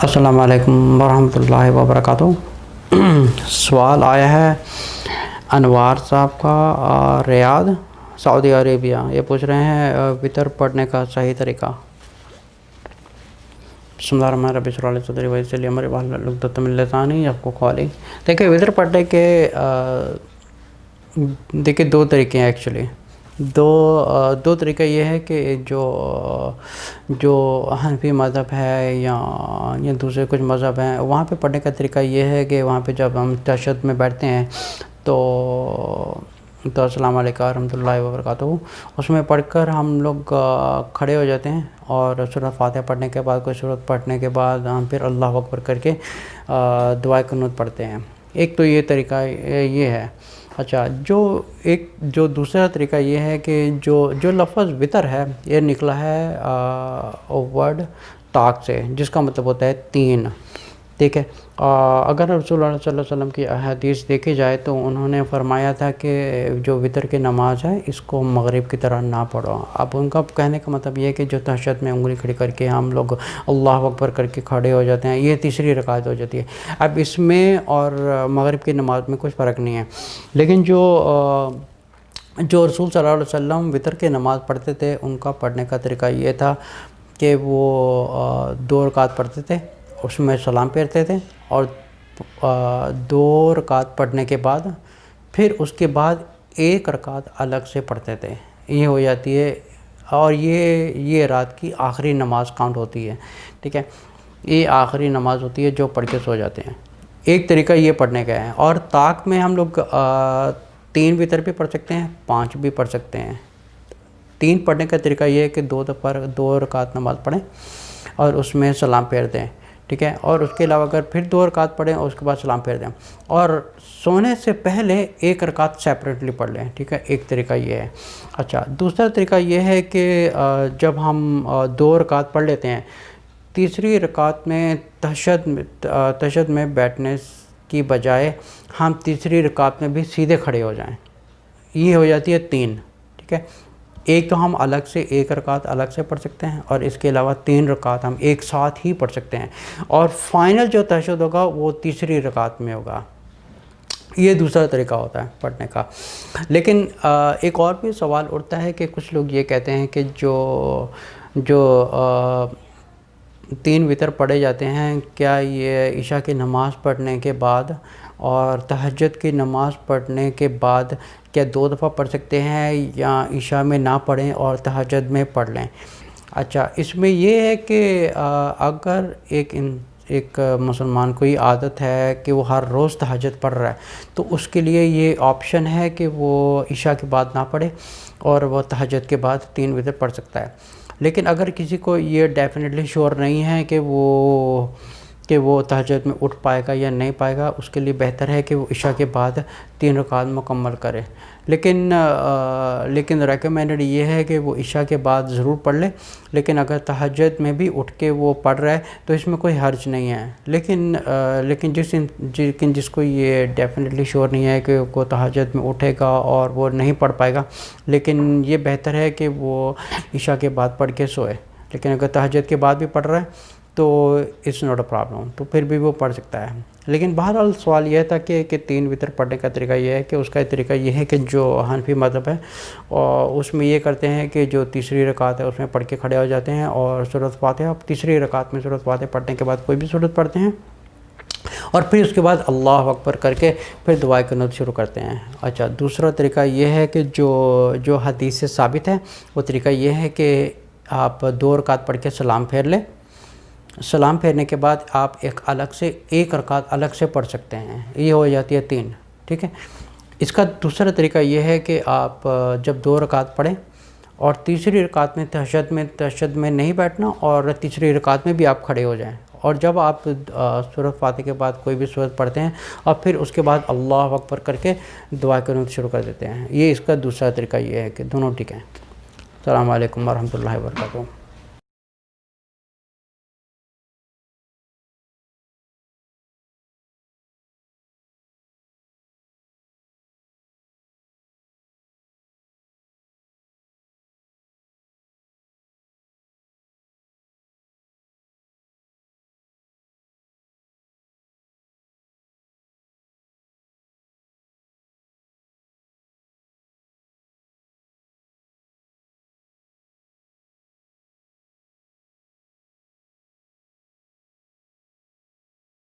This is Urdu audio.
السلام علیکم ورحمۃ اللہ وبرکاتہ۔ سوال آیا ہے انوار صاحب کا، ریاض سعودی عربیہ۔ یہ پوچھ رہے ہیں وطر پڑھنے کا صحیح طریقہ۔ بسم اللہ الرحمن الرحیم، صلی اللہ علیہ صدری وسلم امر واحلل عقدۃ من لسانی یفقهوا قولی۔ دیکھیں وطر پڑھنے کے دو طریقے ہیں ایکچولی۔ دو طریقہ یہ ہے کہ جو حنفی مذہب ہے یا دوسرے کچھ مذہب ہیں، وہاں پہ پڑھنے کا طریقہ یہ ہے کہ وہاں پہ جب ہم تشہد میں بیٹھتے ہیں تو السلام علیکم ورحمۃ اللہ وبرکاتہ، اس میں پڑھ کر ہم لوگ کھڑے ہو جاتے ہیں اور سورۃ فاتحہ پڑھنے کے بعد، کوئی سورت پڑھنے کے بعد ہم پھر اللہ اکبر کر کے دعائے قنوت پڑھتے ہیں۔ ایک تو یہ طریقہ یہ ہے۔ اچھا، جو دوسرا طریقہ یہ ہے کہ جو لفظ وطر ہے یہ نکلا ہے ورڈ طاق سے، جس کا مطلب ہوتا ہے تین، ٹھیک ہے۔ اگر رسول اللہ صلی اللہ علیہ وسلم کی احادیث دیکھی جائے تو انہوں نے فرمایا تھا کہ جو وطر کی نماز ہے اس کو مغرب کی طرح نہ پڑھو۔ اب ان کا کہنے کا مطلب یہ ہے کہ جو تہجد میں انگلی کھڑی کر کے ہم لوگ اللہ اکبر کر کے کھڑے ہو جاتے ہیں، یہ تیسری رکعت ہو جاتی ہے۔ اب اس میں اور مغرب کی نماز میں کچھ فرق نہیں ہے، لیکن جو رسول صلی اللہ علیہ وسلم وطر کی نماز پڑھتے تھے، ان کا پڑھنے کا طریقہ یہ تھا کہ وہ 2 رکعت پڑھتے تھے، اس میں سلام پھیرتے تھے، اور 2 رکعت پڑھنے کے بعد پھر اس کے بعد 1 رکعت الگ سے پڑھتے تھے۔ یہ ہو جاتی ہے، اور یہ رات کی آخری نماز کاؤنٹ ہوتی ہے، ٹھیک ہے۔ یہ آخری نماز ہوتی ہے جو پڑھ کے سو جاتے ہیں۔ ایک طریقہ یہ پڑھنے کا ہے، اور طاق میں ہم لوگ 3 وطر بھی پڑھ سکتے ہیں، 5 بھی پڑھ سکتے ہیں۔ 3 پڑھنے کا طریقہ یہ ہے کہ 2 رکعت نماز پڑھیں اور اس میں سلام پھیر دیں، ٹھیک ہے، اور اس کے علاوہ اگر پھر 2 رکعت پڑھیں اور اس کے بعد سلام پھیر دیں، اور سونے سے پہلے 1 رکعت سیپریٹلی پڑھ لیں، ٹھیک ہے۔ ایک طریقہ یہ ہے۔ اچھا، دوسرا طریقہ یہ ہے کہ جب ہم 2 رکعت پڑھ لیتے ہیں، تیسری رکعت میں تشہد میں بیٹھنے کی بجائے ہم تیسری رکعت میں بھی سیدھے کھڑے ہو جائیں، یہ ہو جاتی ہے 3، ٹھیک ہے۔ ایک تو ہم الگ سے 1 رکعت الگ سے پڑھ سکتے ہیں، اور اس کے علاوہ 3 رکعت ہم ایک ساتھ ہی پڑھ سکتے ہیں، اور فائنل جو تشہد ہوگا وہ تیسری رکعت میں ہوگا۔ یہ دوسرا طریقہ ہوتا ہے پڑھنے کا۔ لیکن ایک اور بھی سوال اٹھتا ہے کہ کچھ لوگ یہ کہتے ہیں کہ جو 3 وطر پڑھے جاتے ہیں، کیا یہ عشاء کی نماز پڑھنے کے بعد اور تہجد کی نماز پڑھنے کے بعد کیا 2 دفعہ پڑھ سکتے ہیں، یا عشاء میں نہ پڑھیں اور تہجد میں پڑھ لیں؟ اچھا، اس میں یہ ہے کہ اگر ایک مسلمان کو یہ عادت ہے کہ وہ ہر روز تہجد پڑھ رہا ہے، تو اس کے لیے یہ آپشن ہے کہ وہ عشاء کے بعد نہ پڑھے اور وہ تہجد کے بعد 3 وطر پڑھ سکتا ہے۔ لیکن اگر کسی کو یہ ڈیفینیٹلی شور نہیں ہے کہ وہ تہجد میں اٹھ پائے گا یا نہیں پائے گا، اس کے لیے بہتر ہے کہ وہ عشاء کے بعد 3 رکعت مکمل کرے۔ لیکن ریکمینڈڈ یہ ہے کہ وہ عشاء کے بعد ضرور پڑھ لے، لیکن اگر تہجد میں بھی اٹھ کے وہ پڑھ رہا ہے تو اس میں کوئی حرج نہیں ہے۔ لیکن جس کو یہ ڈیفینیٹلی شور نہیں ہے کہ وہ تہجد میں اٹھے گا اور وہ نہیں پڑھ پائے گا، لیکن یہ بہتر ہے کہ وہ عشاء کے بعد پڑھ کے سوئے۔ لیکن اگر تہجد کے بعد بھی پڑھ رہا ہے تو اٹس ناٹ اے پرابلم، تو پھر بھی وہ پڑھ سکتا ہے۔ لیکن بہرحال سوال یہ تھا کہ 3 وطر پڑھنے کا طریقہ یہ ہے کہ اس کا طریقہ یہ ہے کہ جو حنفی مذہب ہے اور اس میں یہ کرتے ہیں کہ جو تیسری رکعت ہے اس میں پڑھ کے کھڑے ہو جاتے ہیں، اور سورۃ فاتحہ تیسری رکعت میں سورۃ فاتحہ پڑھنے کے بعد کوئی بھی سورت پڑھتے ہیں، اور پھر اس کے بعد اللہ اکبر کر کے پھر دعائے قنوت شروع کرتے ہیں۔ اچھا، دوسرا طریقہ یہ ہے کہ جو حدیث سے ثابت ہے، وہ طریقہ یہ ہے کہ آپ 2 رکعت پڑھ کے سلام پھیر لیں، سلام پھیرنے کے بعد آپ ایک رکعت الگ سے پڑھ سکتے ہیں، یہ ہو جاتی ہے 3، ٹھیک ہے۔ اس کا دوسرا طریقہ یہ ہے کہ آپ جب 2 رکعت پڑھیں اور تیسری رکعت میں تشہد میں نہیں بیٹھنا، اور تیسری رکعت میں بھی آپ کھڑے ہو جائیں، اور جب آپ سورۃ فاتحہ کے بعد کوئی بھی سورت پڑھتے ہیں اور پھر اس کے بعد اللہ اکبر کر کے دعا قنوت شروع کر دیتے ہیں۔ یہ اس کا دوسرا طریقہ یہ ہے کہ دونوں ٹھیک ہیں۔ السلام علیکم ورحمۃ اللہ وبرکاتہ۔